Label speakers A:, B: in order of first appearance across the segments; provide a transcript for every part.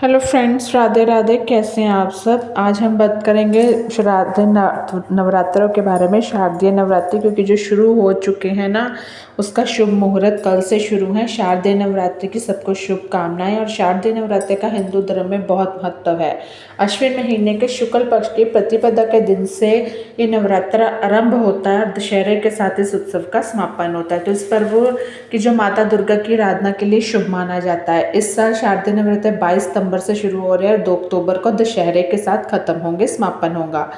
A: Hello friends, Radhe Radhe. कैसे हैं आप सब। आज हम बात करेंगे शारदीय नवरात्रों के बारे में। शारदीय नवरात्रि क्योंकि जो शुरू हो चुके हैं ना, उसका शुभ मुहूर्त कल से शुरू है। शारदीय नवरात्रि की सबको शुभकामनाएं। और शारदीय नवरात्रि का हिंदू धर्म में बहुत महत्व है। अश्विन महीने के शुक्ल पक्ष की प्रतिपदा के दिन से ये नवरात्र आरंभ होता है और दशहरे के साथ इस उत्सव का समापन होता है। तो इस पर्व की जो माता दुर्गा की आराधना के लिए शुभ माना जाता है। इस साल शारदीय नवरात्र 22 सितंबर से शुरू हो रहे हैं और 2 अक्टूबर को दशहरे के साथ खत्म होंगे, समापन होगा।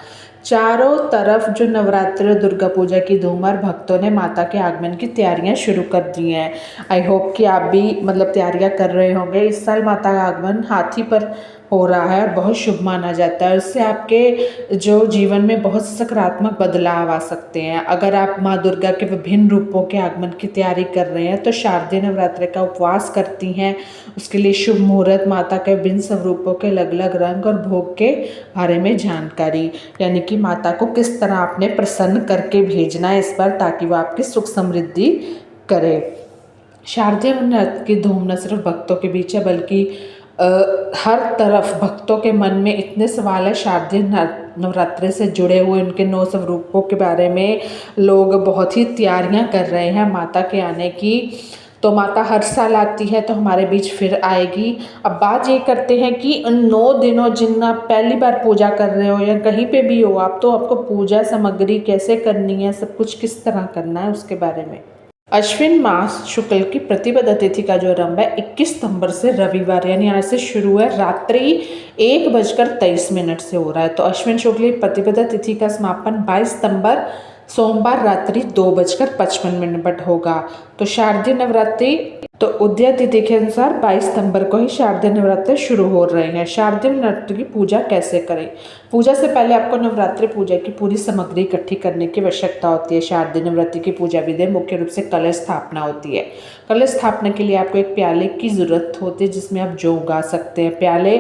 A: चारों तरफ जो नवरात्र दुर्गा पूजा की धूम और भक्तों ने माता के आगमन की तैयारियां शुरू कर दी हैं। आई होप कि आप भी तैयारियां कर रहे होंगे। इस साल माता का आगमन हाथी पर हो रहा है और बहुत शुभ माना जाता है। उससे आपके जो जीवन में बहुत सकारात्मक बदलाव आ सकते हैं। अगर आप माँ दुर्गा के विभिन्न रूपों के आगमन की तैयारी कर रहे हैं तो शारदीय नवरात्र का उपवास करती हैं, उसके लिए शुभ मुहूर्त, माता के विभिन्न स्वरूपों के अलग अलग रंग और भोग के बारे में जानकारी, यानी कि माता को किस तरह आपने प्रसन्न करके भेजना है इस पर, ताकि वो आपकी सुख समृद्धि करे। शारदीय नवरात्र की धूम न सिर्फ भक्तों के बीच है बल्कि हर तरफ भक्तों के मन में इतने सवाल है शारदीय नवरात्रि से जुड़े हुए, उनके 9 स्वरूपों के बारे में लोग बहुत ही तैयारियां कर रहे हैं माता के आने की। तो माता हर साल आती है तो हमारे बीच फिर आएगी। अब बात ये करते हैं कि उन 9 दिनों जिन आप पहली बार पूजा कर रहे हो या कहीं पे भी हो आप, तो आपको पूजा सामग्री कैसे करनी है, सब कुछ किस तरह करना है, उसके बारे में। अश्विन मास शुक्ल की प्रतिपदा तिथि का जो आरंभ है 21 सितंबर से रविवार यानी आज से शुरू है, रात्रि 1:23 से हो रहा है। तो अश्विन शुक्ल की प्रतिपदा तिथि का समापन 22 सितंबर सोमवार रात्रि 2:55 पर होगा। तो शारदीय नवरात्रि तो उदय तिथि के अनुसार 22 सितंबर को ही शारदीय नवरात्रि शुरू हो रहे हैं। शारदीय नवरात्रि की पूजा कैसे करें। पूजा से पहले आपको नवरात्रि पूजा की पूरी सामग्री इकट्ठी करने की आवश्यकता होती है। शारदीय नवरात्रि की पूजा विधि मुख्य रूप से कलश स्थापना होती है। कलश स्थापना के लिए आपको एक प्याले की जरूरत होती है जिसमें आप जौ उगा सकते हैं। प्याले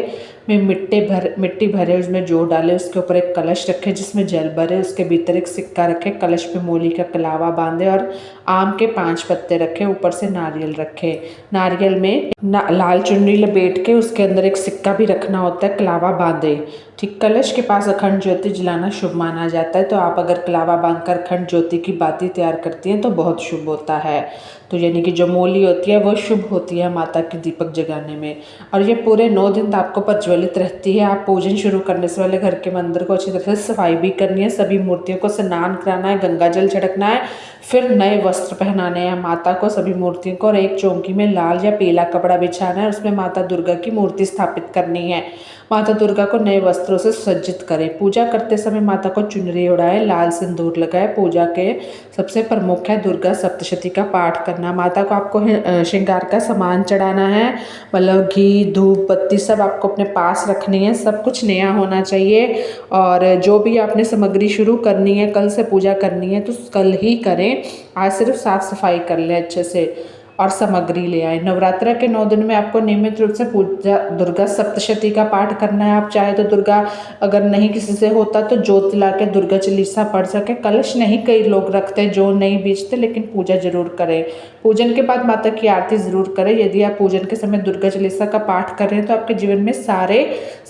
A: में मिट्टी भरे, उसमें जौ डाले, उसके ऊपर एक कलश रखे जिसमें जल भरे, उसके भीतर एक सिक्का रखे, कलश पे मूली का कलावा बांधे और आम के 5 पत्ते रखे, ऊपर से नारियल रखे। नारियल में लाल चुन्नी लपेट के उसके अंदर एक सिक्का भी रखना होता है, कलावा बांधे। ठीक, कलश के पास अखंड ज्योति जलाना शुभ माना जाता है। तो आप अगर कलावा बांधकर अखंड ज्योति की बाती तैयार करती हैं तो बहुत शुभ होता है। तो यानी कि जो मूली होती है वो शुभ होती है माता की दीपक जगाने में। और ये पूरे 9 दिन आपको प्रज्वलित रहती है। आप पूजन शुरू करने से पहले घर के मंदिर को अच्छी तरह से सफाई भी करनी है, सभी मूर्तियों को स्नान कराना है, गंगा जल छिड़कना है, फिर नए वस्त्र पहनाने हैं माता को, सभी मूर्तियों को, और एक चौकी में लाल या पीला कपड़ा बिछाना है, उसमें माता दुर्गा की मूर्ति स्थापित करनी है। माता दुर्गा को नए वस्त्रों से सज्जित करें। पूजा करते समय माता को चुनरी उड़ाए, लाल सिंदूर लगाए। पूजा के सबसे प्रमुख है दुर्गा सप्तशती का पाठ करना। माता को आपको श्रृंगार का सामान चढ़ाना है, घी, धूप, बत्ती सब आपको अपने पास रखनी है, सब कुछ नया होना चाहिए। और जो भी आपने सामग्री शुरू करनी है, कल से पूजा करनी है तो कल ही करें, आज सिर्फ साफ सफाई कर लें अच्छे से और सामग्री ले आए। नवरात्र के 9 दिन में आपको नियमित रूप से पूजा दुर्गा सप्तशती का पाठ करना है। आप चाहे तो दुर्गा अगर नहीं किसी से होता तो जोत ला के दुर्गा चालीसा पढ़ सके। कलश नहीं कई लोग रखते, जो नहीं बेचते, लेकिन पूजा जरूर करें। पूजन के बाद माता की आरती जरूर करें। यदि आप पूजन के समय दुर्गा चालीसा का पाठ कर रहे हैं तो आपके जीवन में सारे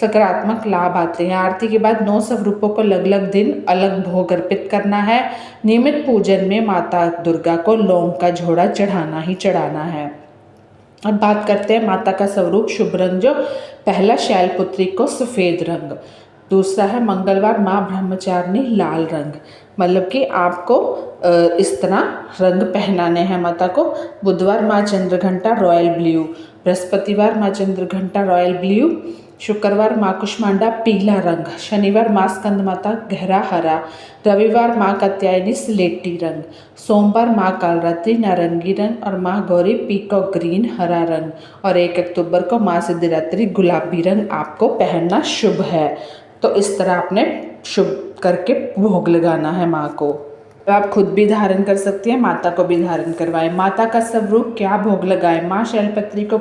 A: सकारात्मक लाभ आते हैं। आरती के बाद 9 स्वरूपों को अलग अलग दिन अलग भोग अर्पित करना है। नियमित पूजन में माता दुर्गा को लौंग का झोड़ा चढ़ाना ही चढ़ाना है। अब बात करते हैं माता का स्वरूप शुभ रंग। जो पहला शैलपुत्री को सफ़ेद रंग, दूसरा है मंगलवार माँ ब्रह्मचारिणी लाल रंग, मतलब कि आपको इस तरह रंग पहनाने हैं माता को। बुधवार माँ चंद्रघंटा रॉयल ब्लू, बृहस्पतिवार माँ चंद्रघंटा रॉयल ब्लू, शुक्रवार माँ कुष्मांडा पीला रंग, शनिवार माँ स्कंद माता गहरा हरा, रविवार माँ कात्यायनी स्लेटी रंग, सोमवार माँ कालरात्रि नारंगी रंग और माँ गौरी पीकॉक ग्रीन हरा रंग, और 1 अक्टूबर को माँ सिद्धिदात्री गुलाबी रंग आपको पहनना शुभ है। तो इस तरह आपने शुभ करके भोग लगाना है माँ को। आप खुद भी धारण कर सकती हैं, माता को भी धारण करवाएं। माता का स्वरूप क्या भोग लगाएं। माँ शैलपुत्री को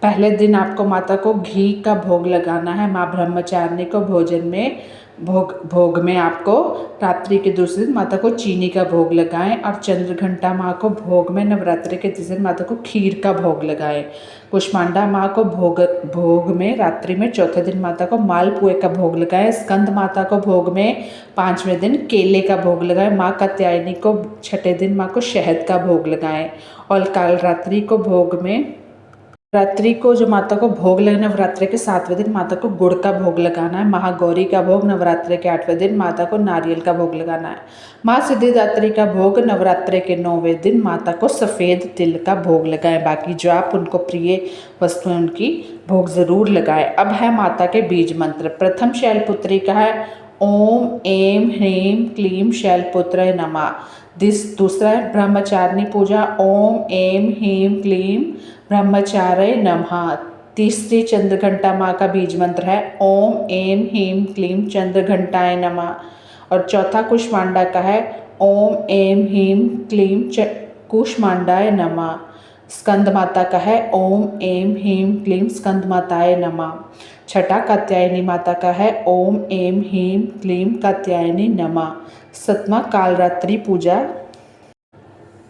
A: पहले दिन आपको माता को घी का भोग लगाना है। माँ ब्रह्मचारिणी को भोजन में भोग में आपको रात्रि के दूसरे दिन माता को चीनी का भोग लगाएं और चंद्रघंटा माँ को भोग में नवरात्रि के तीसरे दिन माता को खीर का भोग लगाएं। कुष्मांडा माँ को भोग में रात्रि में चौथे दिन माता को मालपुए का भोग लगाएं। स्कंद माता को भोग में 5वें दिन केले का भोग लगाएं। माँ कात्यायनी को छठे दिन माँ को शहद का भोग लगाएं। और काल रात्रि को भोग में रात्रि को जो माता को भोग लगना, नवरात्रि के 7वें दिन माता को गुड़ का भोग लगाना है। महागौरी का भोग नवरात्रि के 8वें दिन माता को नारियल का भोग लगाना है। माँ सिद्धिदात्री का भोग नवरात्रि के 9वें दिन माता को सफ़ेद तिल का भोग लगाएं। बाकी जो आप उनको प्रिय वस्तुएं उनकी भोग ज़रूर लगाएं। अब है माता के बीज मंत्र। प्रथम शैलपुत्री का है ओम ऐं ह्रीं क्लीं शैलपुत्राय नमः। दूसरा है ब्रह्मचारिणी पूजा, ओम ऐं ह्रीं क्लीं ब्रह्मचार्य नमः। तीसरी चंद्रघंटा माँ का बीज मंत्र है ओम ऐं ह्रीं क्लीं चंद्रघंटाय नमः। और चौथा कुष्मांडा का है ओम ऐं ह्रीं क्लीं कुष्मांडाय नमः। स्कंद माता का है ओम ऐं ह्रीं क्लीं स्कंद माताय नमः। छठा कात्यायनी माता का है ओम ऐं ह्रीं क्लीं कात्यायनी नमः। सतवां कालरात्रि पूजा।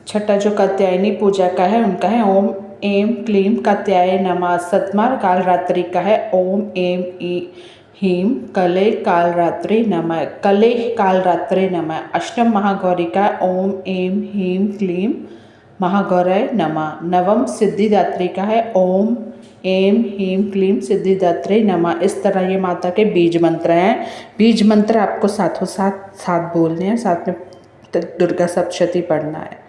A: छठा जो कात्यायनी पूजा का है उनका है ओम ऐं क्लीं कात्याय नमः। सतमा कालरात्रि का है ओम ऐं ह्रीं कले कालरात्रि नमः। कले कालरात्रि नमः। अष्टम महागौरी का ओम ऐं ह्रीं क्लीं महागौराय नमः। नवम सिद्धिदात्री का है ओम ऐं ह्रीं क्लीं सिद्धिदात्री नमः। इस तरह ये माता के बीज मंत्र हैं। बीज मंत्र आपको साथ बोलने हैं, साथ में दुर्गा सप्तशती पढ़ना है।